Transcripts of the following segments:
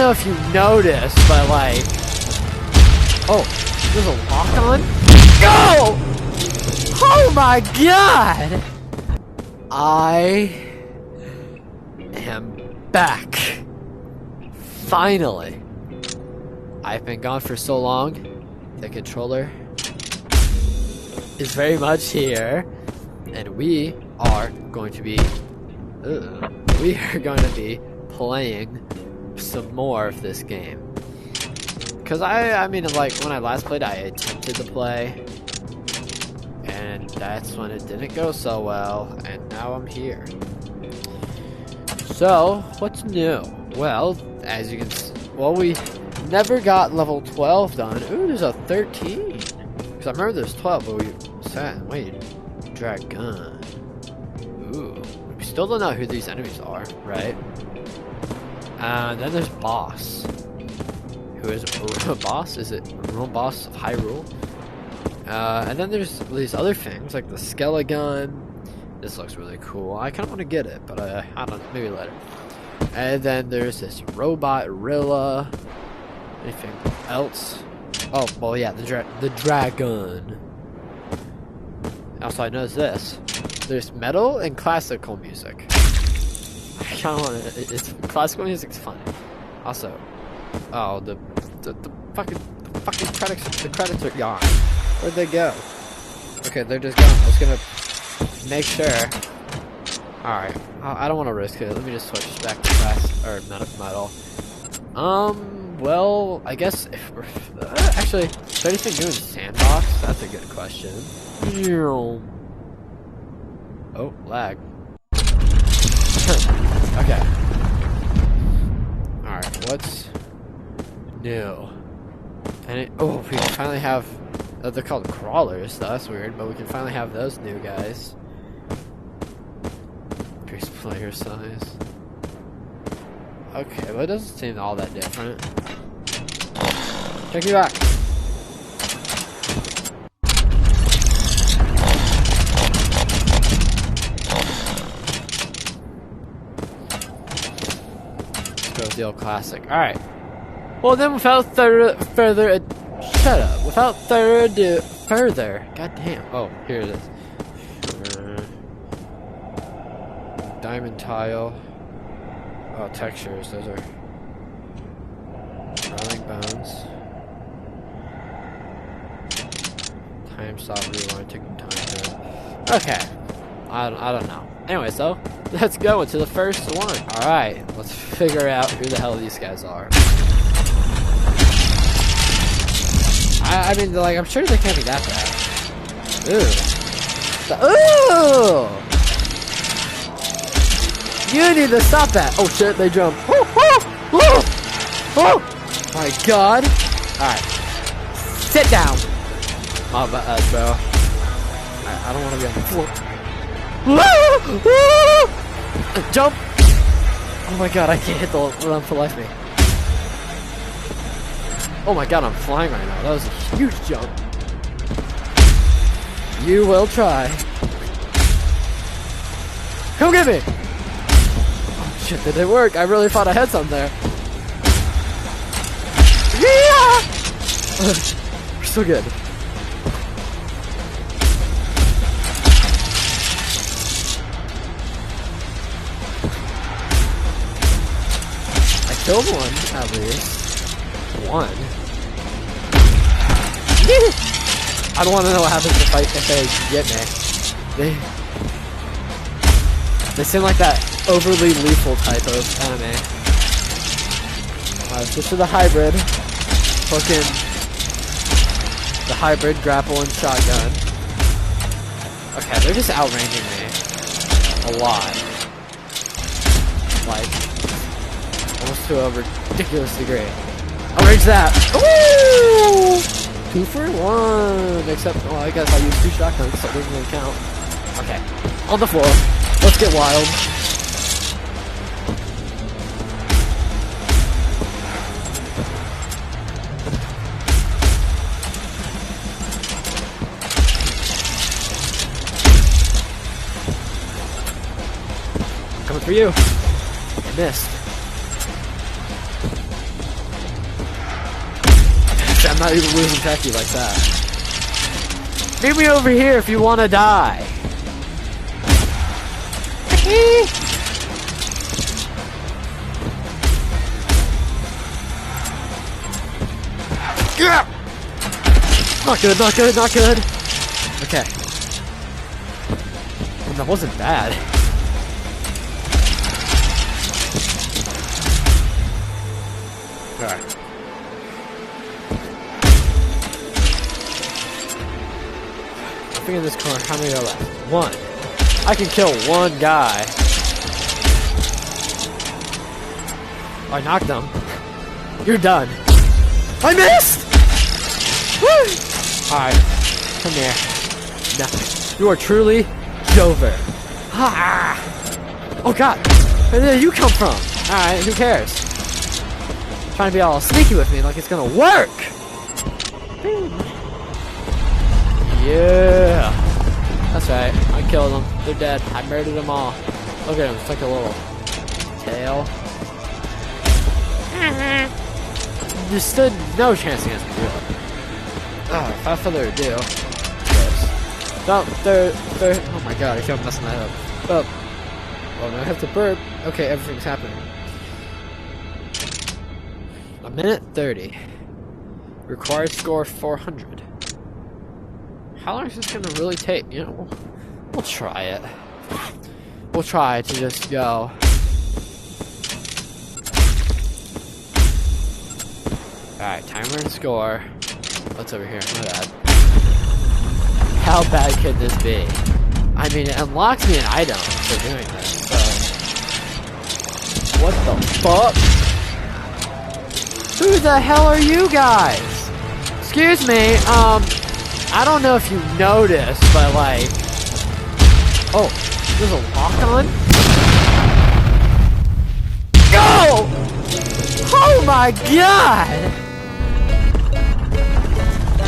know if you noticed, but like, oh, there's a lock on. Go! Oh my god! I am back. Finally. I've been gone for so long. The controller is very much here, and we are going to be playing some more of this game. Cause I mean, like when I last played, I attempted to play, and that's when it didn't go so well, and now I'm here. So what's new? Well, as you can see, well, we never got level 12 done. Ooh, there's a 13. Cause I remember there's 12, but we sat and waited. Dragon. Ooh, we still don't know who these enemies are, right? And then there's boss. Who is a boss? Is it a boss of Hyrule? And then there's these other things like the Skeleton. This looks really cool. I kind of want to get it, but I don't know, maybe later. And then there's this robot Rilla. Anything else? Oh, well, yeah, the dragon. Also, I noticed this. There's metal and classical music. I kind of want to. It's classical music's fun. Also, oh, the fucking credits. The credits are gone. Where'd they go? Okay, they're just gone. I was gonna make sure. All right, I don't want to risk it. Let me just switch back to class or metal. Well, I guess if we're actually, is there anything new in Sandbox? That's a good question. Oh, lag. Okay. Alright, what's new? And oh, we can finally have, they're called crawlers, so that's weird, but we can finally have those new guys. Increase player size. Okay, well, it doesn't seem all that different. Check you back. Let's go with the old classic. Alright. Well, then without further ado, god damn. Oh, here it is. Diamond tile. Oh, textures, those are rolling bones. Time stop, rewind, taking time to... Okay. I don't know. Anyway, so let's go into the first one. Alright, let's figure out who the hell these guys are. I mean, like, I'm sure they can't be that bad. Ooh! You need to stop that! Oh shit, they jump. Oh my god! Alright. Sit down! Oh, bro. Alright, I don't want to be on the floor. Jump! Oh my god, I can't hit the run for life me. Oh my god, I'm flying right now. That was a huge jump. You will try. Come get me! Oh shit, did it work? I really thought I had something there. Yeah! We're still good. I killed one, at least. One. I don't want to know what happens if they get me. They seem like that overly lethal type of enemy. Switch to the hybrid. Fucking the hybrid grapple and shotgun. Okay, they're just outranging me a lot. Like almost to a ridiculous degree. Outrange that! Woo! 2 for 1! Except, well, I guess I used 2 shotguns, so it doesn't really count. Okay, on the floor. Let's get wild. I'm coming for you. I missed. not even losing track of you like that. Meet me over here if you want to die. Not good, not good, not good. Okay. Well, that wasn't bad. Alright. I think in this corner, how many are left? One. I can kill one guy. I knocked him. You're done. I missed! Woo! Alright, come here. No, you are truly Jover. Ah! Oh god, where did you come from? Alright, who cares? Trying to be all sneaky with me like it's gonna work! Yeah! That's right, I killed them. They're dead. I murdered them all. Look at them, it's like a little tail. You stood no chance against me, really. Oh, without further ado. Oh, they're. Oh my god, I kept messing that up. Oh. Well, now I have to burp. Okay, everything's happening. A minute 30. Required score 400. How long is this gonna really take? You know, we'll try it. We'll try to just go. Alright, timer and score. What's over here? My bad. How bad could this be? I mean, it unlocks me an item for doing this, so. What the fuck? Who the hell are you guys? Excuse me, I don't know if you noticed, but like. Oh, there's a lock on? Go! Oh my god!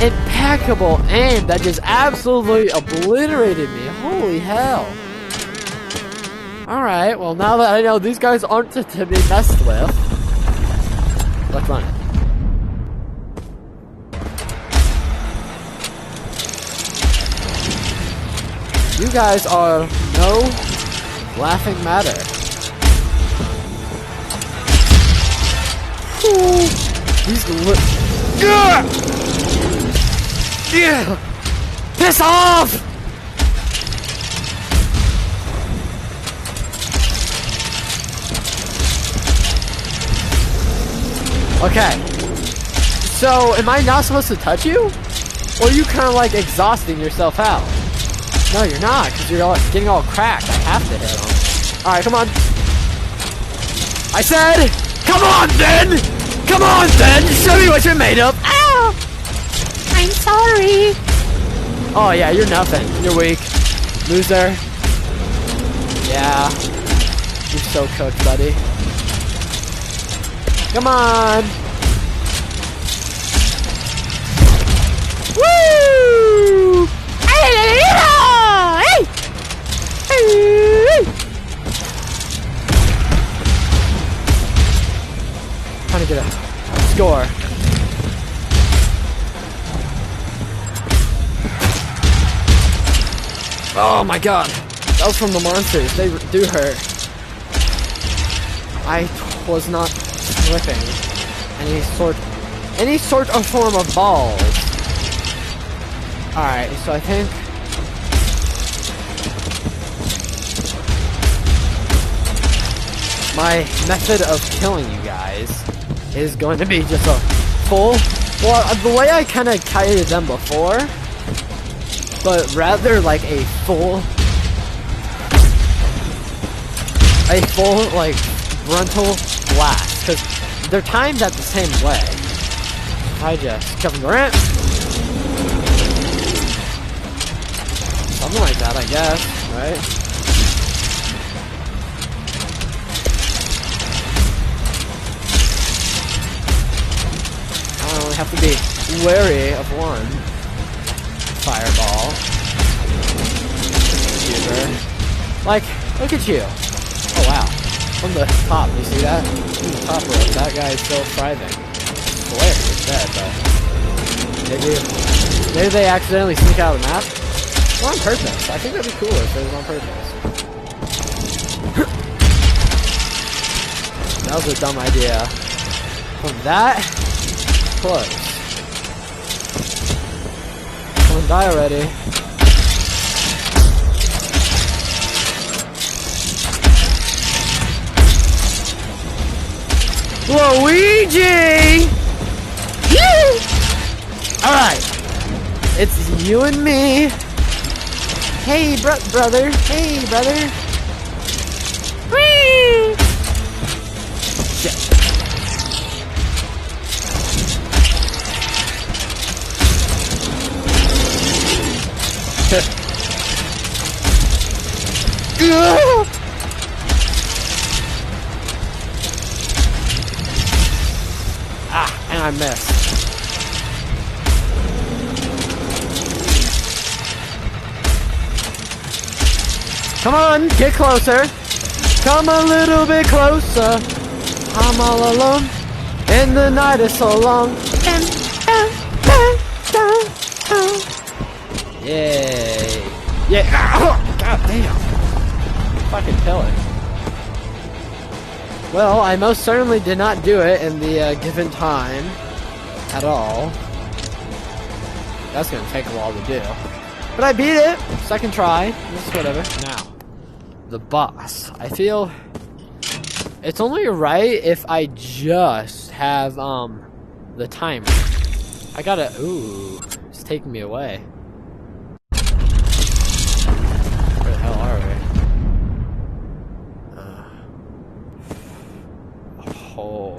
Impeccable aim that just absolutely obliterated me. Holy hell. Alright, well now that I know these guys aren't to be messed with. Let's run it. You guys are no laughing matter. Ooh, these yeah! Piss off! Okay. So, am I not supposed to touch you? Or are you kind of like exhausting yourself out? No, you're not, because you're getting all cracked. I have to hit him. Alright, come on. I said, come on then! Come on then! Show me what you're made of! Ow! I'm sorry. Oh yeah, you're nothing. You're weak. Loser. Yeah. You're so cooked, buddy. Come on. Woo! Hey! Trying to get a score. Oh my god, that was from the monsters. They do hurt. I was not slipping any sort of form of balls. Alright, so I think my method of killing you guys is going to be just a full, well, the way I kind of kited them before, but rather like a full like frontal blast, because they're timed at the same way. I just Kevin Durant, something like that, I guess, right? I only have to be wary of one. Fireball. Like, look at you. Oh wow. From the top, you see that? From the top row, that guy is still thriving. I swear he's dead, but Maybe they accidentally sneak out of the map. Or on purpose. I think that'd be cooler if it was on purpose. That was a dumb idea. From that close. Come on, die already. Luigi! Alright. It's you and me. Hey, brother. Hey, brother. Whee! Shit. And I missed. Come on, get closer. Come a little bit closer. I'm all alone, and the night is so long. Yay. Yeah. God damn. Fucking kill it. Well, I most certainly did not do it in the given time at all. That's gonna take a while to do. But I beat it! Second try. It's whatever. Now, the boss. I feel it's only right if I just have, the timer. I gotta, ooh, it's taking me away. Where the hell are we? Oh.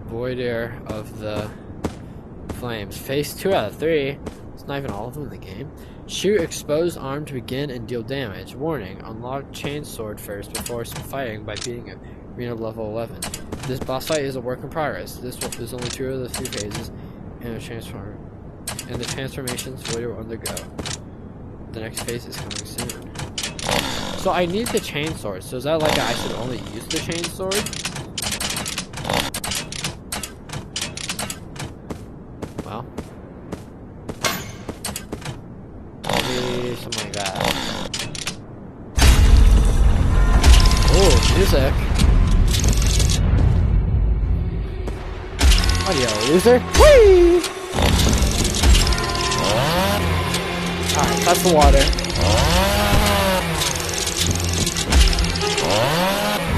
Voider of the Flames. Phase 2 out of 3. It's not even all of them in the game. Shoot exposed arm to begin and deal damage. Warning, unlock chainsword first before fighting by beating it. Arena level 11. This boss fight is a work in progress. This is only 2 of the 3 phases and the transformations Voider will undergo. The next phase is coming soon. So I need the chainsword. So is that like I should only use the chainsword? Well, maybe something like that. Oh, music! What are you, a loser? Whee! Alright, that's the water.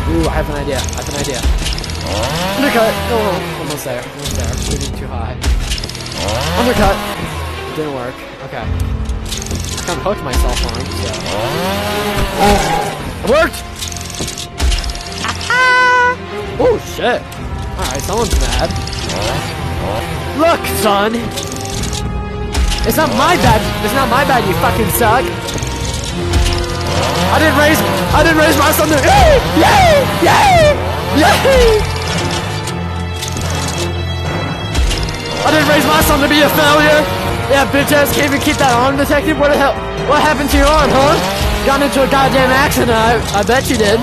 Ooh, I have an idea. Undercut! Oh, almost there. Shooting too high. Undercut! It didn't work. Okay. I kind of hooked myself on him, so. It worked! Oh, shit. Alright, someone's mad. Look, son! It's not my bad. You fucking suck. I didn't raise my son to. Yay! I didn't raise my son to be a failure. Yeah, bitch ass can't even keep that arm detected. What the hell? What happened to your arm, huh? Got into a goddamn accident. I bet you did.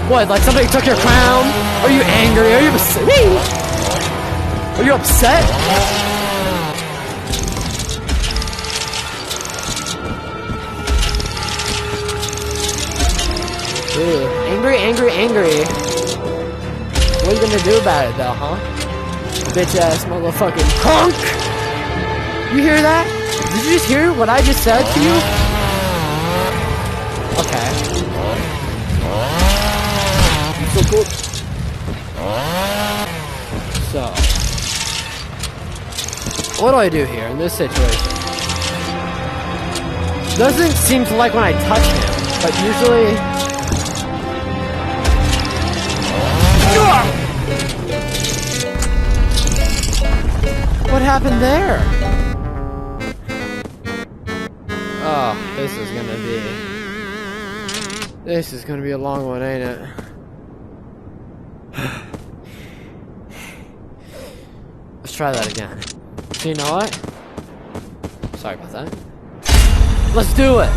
What? Like somebody took your crown? Are you angry? Are you upset? Are you upset? Ooh, angry. What are you gonna do about it though, huh? Bitch ass motherfucking punk! You hear that? Did you just hear what I just said to you? Okay. So cool. So, what do I do here in this situation? Doesn't seem to like when I touch him, but usually. What happened there? Oh, this is gonna be a long one, ain't it? Let's try that again. So you know what? Sorry about that. Let's do it!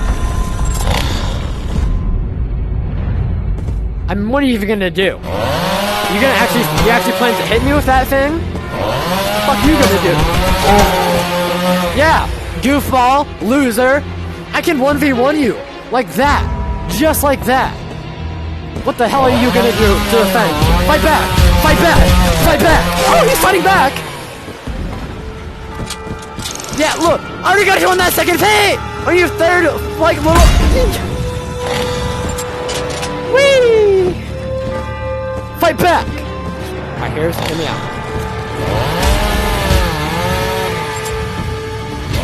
I mean, what are you even gonna do? You actually plan to hit me with that thing? fuck you gonna do? Yeah, goofball, loser. I can 1v1 you. Like that. Just like that. What the hell are you gonna do to defend? Fight back! Fight back! Fight back! Oh, he's fighting back! Yeah, look! I already got you on that second hit! Are you third, like, little... Whee! Fight back! Alright, hear me out.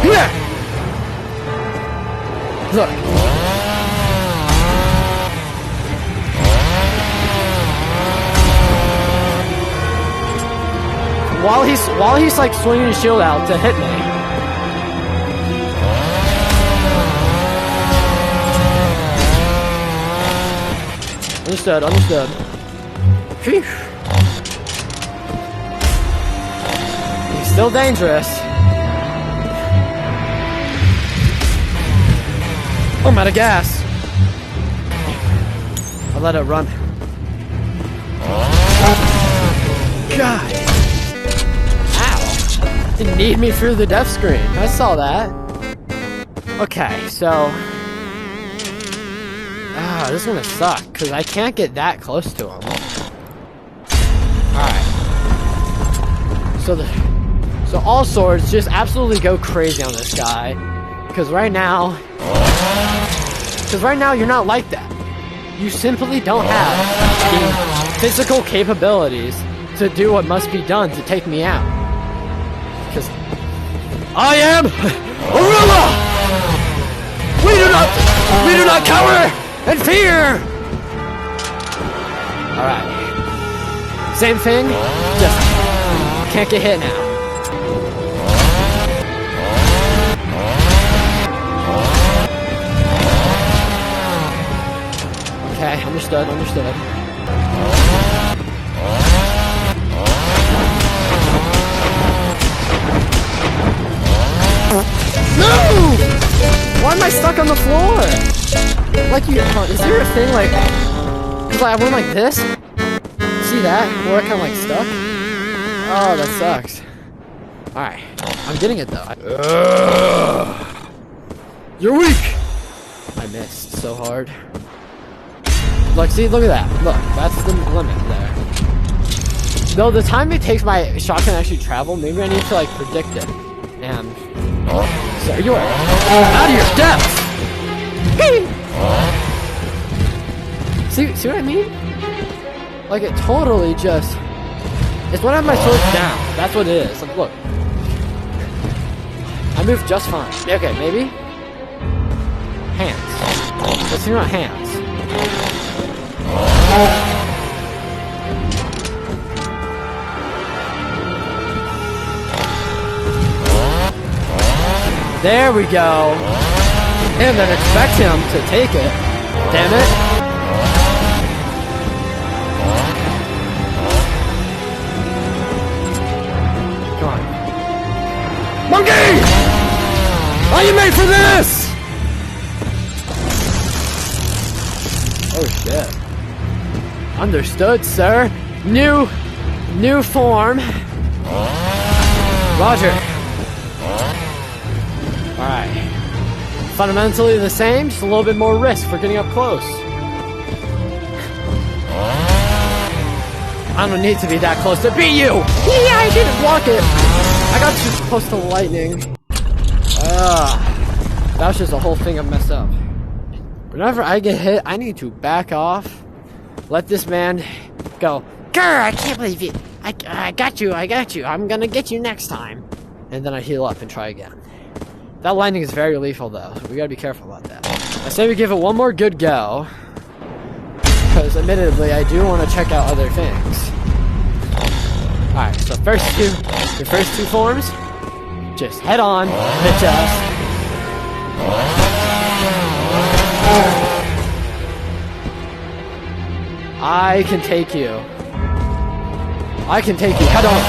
Here! Look. While he's like swinging his shield out to hit me. Understood. Phew. He's still dangerous. I'm out of gas. I'll let it run. God. Didn't need me through the death screen. I saw that. Okay, so... this is gonna suck, because I can't get that close to him. Alright. So all swords just absolutely go crazy on this guy. Because right now you're not like that. You simply don't have the physical capabilities to do what must be done to take me out. Because I am Rilla! We do not cower in fear! Alright. Same thing, just can't get hit now. Okay, understood. No! Why am I stuck on the floor? Like you, is there a thing like, cause I went like this? See that? Where I kinda like stuck? Oh, that sucks. Alright, I'm getting it though. You're weak! I missed so hard. Look, see, look at that. Look, that's the limit there. Though the time it takes my shotgun to actually travel, maybe I need to like predict it. And so you are out of your depth. See what I mean? Like it totally just. It's when I have my sword down. That's what it is. Like, look, I move just fine. Okay, maybe hands. Let's see about hands. There we go. And then expect him to take it. Damn it. Come on. Monkey! Are you made for this? Oh shit. Understood, sir. New form. Roger. Alright. Fundamentally the same, just a little bit more risk for getting up close. I don't need to be that close to beat you! Yeah, I didn't block it! I got too close to lightning. That was just a whole thing I messed up. Whenever I get hit, I need to back off. Let this man go, grr, I can't believe it. I got you. I'm gonna get you next time. And then I heal up and try again. That lightning is very lethal though, so we gotta be careful about that. I say we give it one more good go. Because admittedly, I do want to check out other things. Alright, so the first two forms, just head on, hit chest. I can take you. Head on.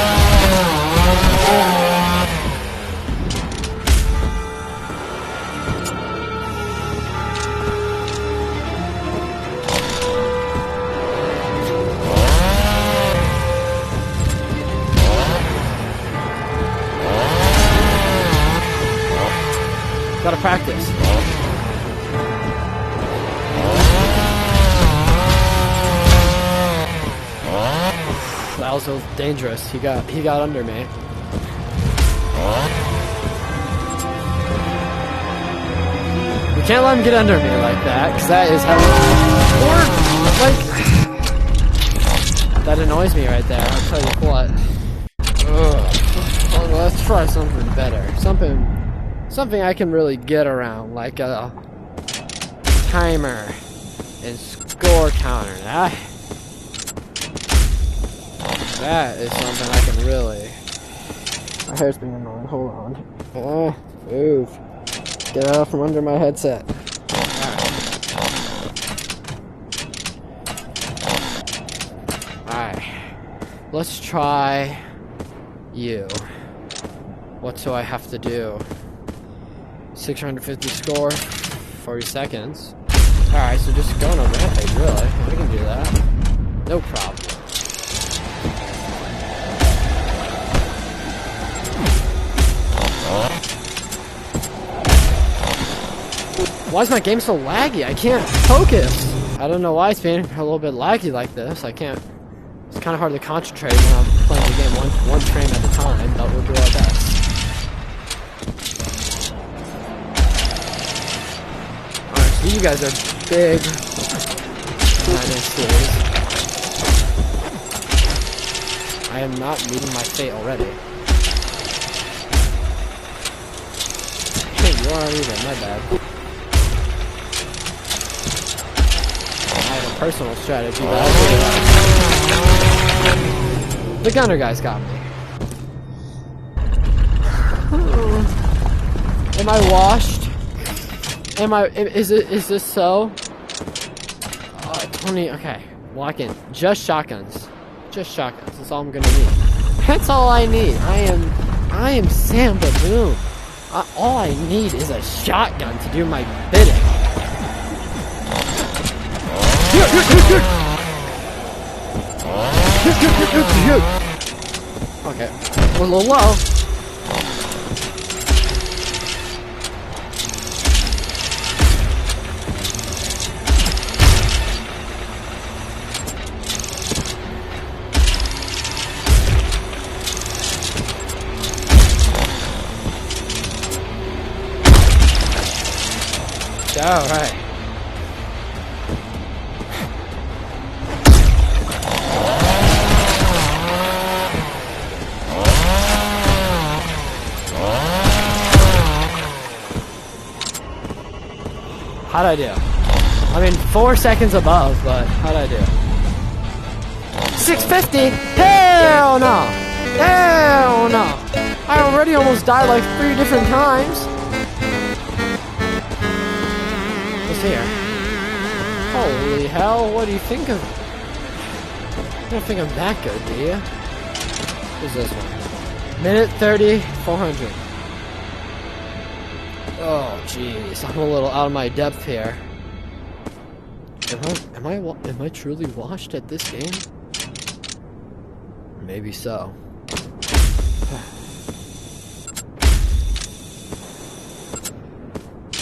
Gotta practice. That was so dangerous. He got under me. We can't let him get under me like that, because that is how like that annoys me right there. I'll tell you what. Ugh. Well, let's try something better. Something I can really get around, like a timer and score counter. That is something I can really. My hair's being annoying. Hold on. Move. Get out from under my headset. Alright. Let's try you. What do I have to do? 650 score, 40 seconds. Alright, so just go on a rampage, really. We can do that. No problem. Why is my game so laggy? I can't focus. I don't know why it's being a little bit laggy like this. I can't. It's kind of hard to concentrate when I'm playing the game one frame at a time, but we'll do our best. Alright, so you guys are big dinosaurs. I am not meeting my fate already. Hey, you aren't either, my bad. Personal strategy, but the gunner guys got me. Am I washed? Is this so? 20, okay. Walk in. Just shotguns. Just shotguns. That's all I'm gonna need. That's all I need. I am Sam Baboon. All I need is a shotgun to do my bidding. Okay, we're a little low. All right. How'd I do? I mean, 4 seconds above, but how'd I do? 650? Hell no! Hell no! I already almost died like 3 different times. What's here? Holy hell, what do you think of? You don't think I'm that good, do you? What's this one? Minute 30, 400. Oh jeez, I'm a little out of my depth here. Am I truly washed at this game? Maybe so.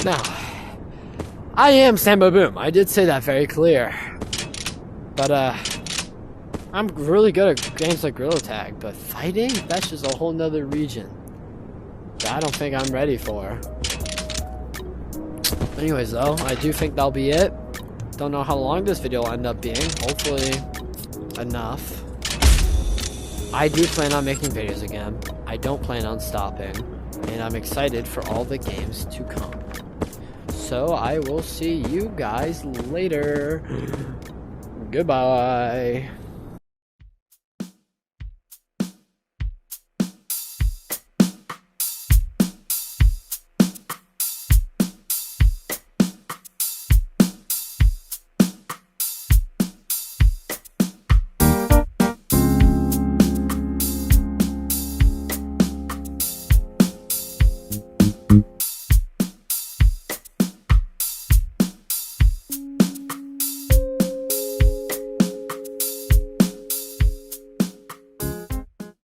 Now, I am Sam Baboom. I did say that very clear. But I'm really good at games like Gorilla Tag, but fighting? That's just a whole nother region that I don't think I'm ready for. Anyways though, I do think that'll be it. Don't know how long this video will end up being. Hopefully enough. I do plan on making videos again. I don't plan on stopping. And I'm excited for all the games to come. So I will see you guys later. Goodbye.